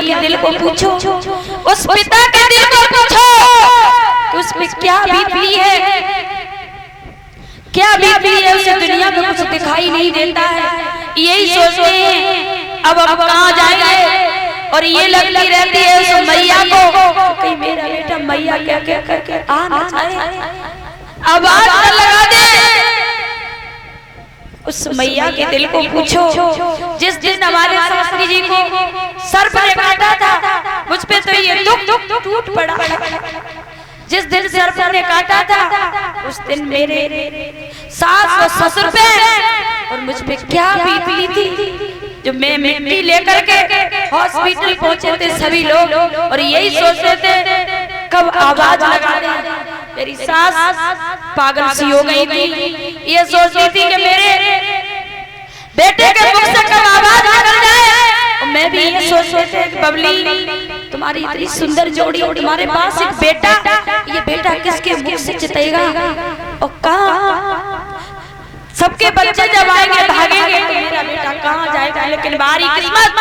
के दिल को पूछो, उस पिता के दिल को पूछो कि उसमें क्या बीती है, क्या बीती है। उसे दुनिया में कुछ दिखाई नहीं देता है, यही सोचते हैं अब हम कहाँ जाएंगे। और ये लगती रहती है उस मैया को कहीं मेरा बेटा मैया क्या क्या करके आ ना जाए, आवाज न लगा दे। उस मैया के दिल को पूछो, जिस दिन हमारे शास्त्री जी को सर्प ने काटा था, मुझ पे तो ये दुख टूट पड़ा। जिस दिन सर्प ने काटा था उस दिन मेरे सास और ससुर पे और मुझ पे क्या बीती थी। जो मैं मिट्टी लेकर के हॉस्पिटल पहुंचे थे सभी लोग, और यही सोचते थे कब आवाज लगा दे। मेरी सास पागल सी हो गई थी, ये सोचती थी कि मेरे बेटे के मुख से कब आवाज निकल जाए। और मैं भी ये सोचते थे कि बबली तुम्हारी इतनी सुंदर जोड़ी और तुम्हारे पास एक बेटा, ये बेटा किसके मुख से चितेगा और कहाँ सबके बच्चे जब आएंगे भागेंगे तो मेरा बेटा कहाँ जाएगा। लेकिन बारी किस्मत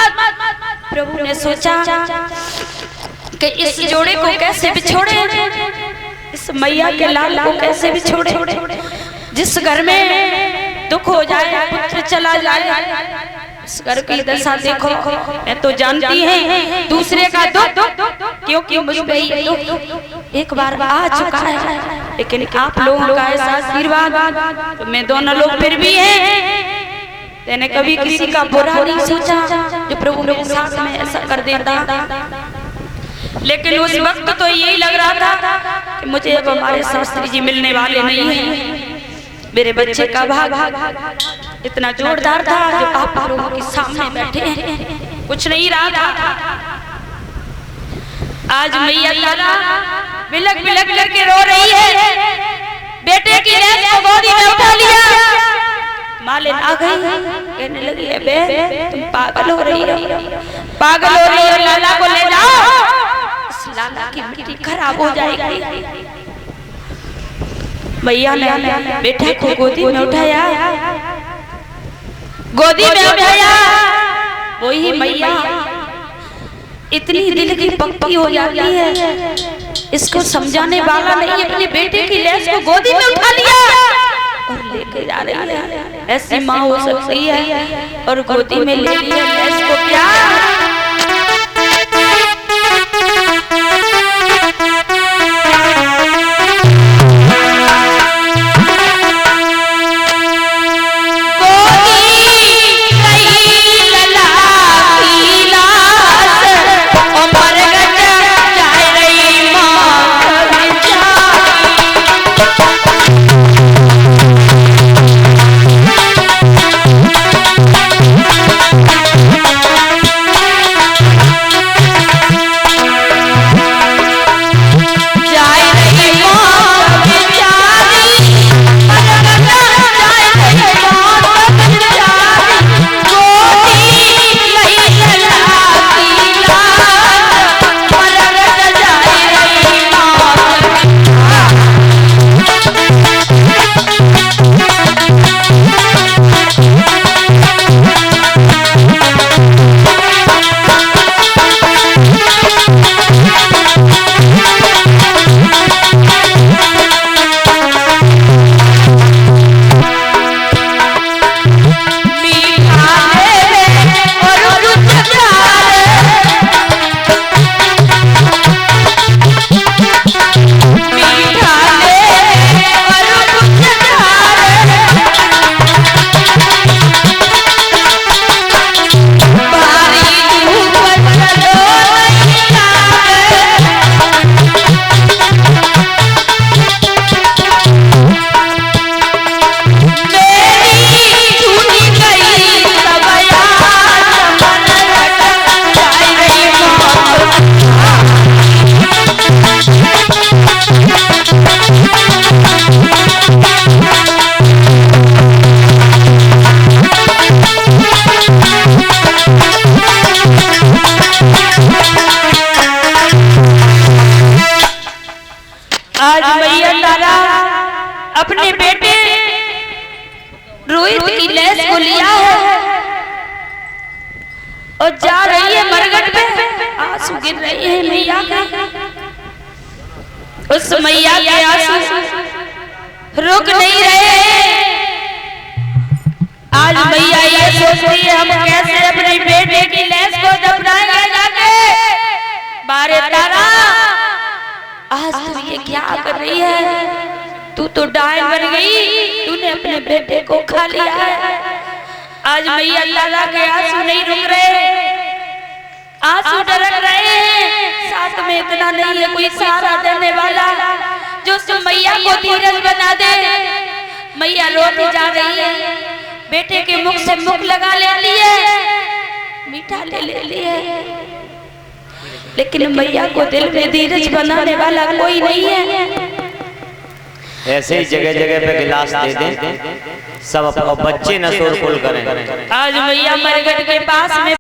प्रभु ने सोचा कि इस जोड़े को कैसे बिछोड़े, इस मैया के लाल को कैसे बिछोड़े। जिस घर में दुख हो जाए, पुत्र चला जाए, उस घर की दशा देखो। मैं तो जानती है दूसरे का दुख, क्योंकि मुझ पे ये दुख एक बार आ चुका है, लेकिन आप लोगों का ऐसा आशीर्वाद तो मैं दोनों लोग फिर भी हैं। मैंने कभी किसी का बुरा नहीं सोचा जो प्रभु मेरे साथ में ऐसा कर देता। लेकिन उस वक्त तो यही लग रहा था कि मुझे अब हमारे शास्त्री जी मिलने वाले नहीं हैं। मेरे बच्चे का भाग इतना जोरदार था जो आप लोगों के सामने बैठे हैं, कुछ नहीं रहा था। आज मैया तारा बिलक बिलक करके रो रही है, बेटे की लाश को गोदी में उठा लिया। मालिन आ गई, कहने लगी है बे तुम पागल हो रही हो, पागल हो रही हो, लाला को ले जाओ, इस लाला की मिट्टी खराब हो जाएगी। मैया ने बेटे को गोदी में उठाया, गोदी में उठाया। वही मैया इतनी दिल की पक्की हो जाती है, इसको समझाने वाला नहीं, अपने बेटे की लाश को गोदी में उठा लिया और लेके जा रही है। ऐसी माँ हो सकती है और गोदी में ले लिया लाश को। क्या गिर रही है मैया का। उस मैया के आंसू रुक नहीं रहे। आज मैया ये सोचती है हम कैसे अपने बेटे की लाश को दफनाएंगे जाके। बारे तारा, आज तू ये क्या कर रही है? तू तो डायन बन गई, तूने अपने बेटे को खा लिया है। आज मैया लाला के आंसू नहीं रुक रहे, आंसू ढरक रहे हैं। साथ में इतना नहीं है कोई सहारा देने वाला जो उस मैया को धीरज बना दे। मैया रोती जा रही है, बेटे के मुख से मुख लगा लेती है, मीठा ले लेती है, लेकिन मैया को दिल में धीरज बनाने वाला कोई नहीं है। ऐसे ही जगह जगह पे गिलास दे दें, सब बच्चे न शोरगुल करें। आज मैया मरघट के पास में